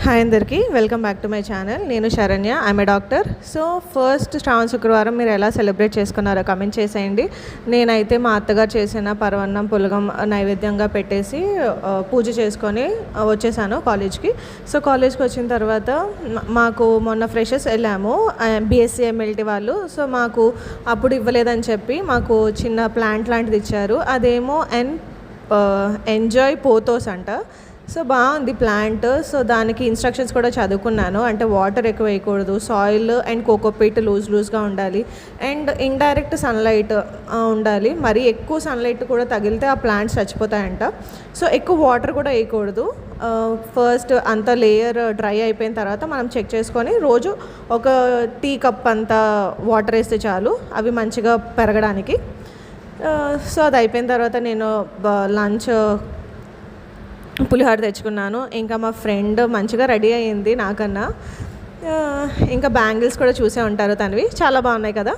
Hi అందరికీ, welcome back to my channel. నేను Sharanya, I'm a doctor. So first శ్రావణ శుక్రవారం మీరు ఎలా సెలబ్రేట్ చేసుకున్నారో కమెంట్ చేసేయండి. నేనైతే మా అత్తగారు చేసిన పరవన్నం పులగం నైవేద్యంగా పెట్టేసి పూజ చేసుకొని వచ్చేసాను కాలేజ్కి. సో కాలేజ్కి వచ్చిన తర్వాత మాకు మొన్న ఫ్రెషర్స్ వెళ్ళాము, బీఎస్సీ ఎంఎల్టీ వాళ్ళు. సో మాకు అప్పుడు ఇవ్వలేదని చెప్పి మాకు చిన్న ప్లాంట్ లాంటిది ఇచ్చారు. అదేమో ఎంజాయ్ పోతోస్ అంట. సో బాగుంది ప్లాంట్. సో దానికి ఇన్స్ట్రక్షన్స్ కూడా చదువుకున్నాను. అంటే వాటర్ ఎక్కువ వేయకూడదు, సాయిల్ అండ్ కోకోపీట్ లూజ్గా ఉండాలి, అండ్ ఇండైరెక్ట్ సన్లైట్ ఉండాలి. మరి ఎక్కువ సన్లైట్ కూడా తగిలితే ఆ ప్లాంట్స్ చచ్చిపోతాయంట. సో ఎక్కువ వాటర్ కూడా వేయకూడదు. ఫస్ట్ అంత లేయర్ డ్రై అయిపోయిన తర్వాత మనం చెక్ చేసుకొని రోజు ఒక టీ కప్ అంత వాటర్ వేస్తే చాలు అవి మంచిగా పెరగడానికి. సో అది అయిపోయిన తర్వాత నేను లంచ్ పులిహోర తెచ్చుకున్నాను. ఇంకా మా ఫ్రెండ్ మంచిగా రెడీ అయ్యింది నాకన్నా. ఇంకా బ్యాంగిల్స్ కూడా చూసే ఉంటారు, తనవి చాలా బాగున్నాయి కదా.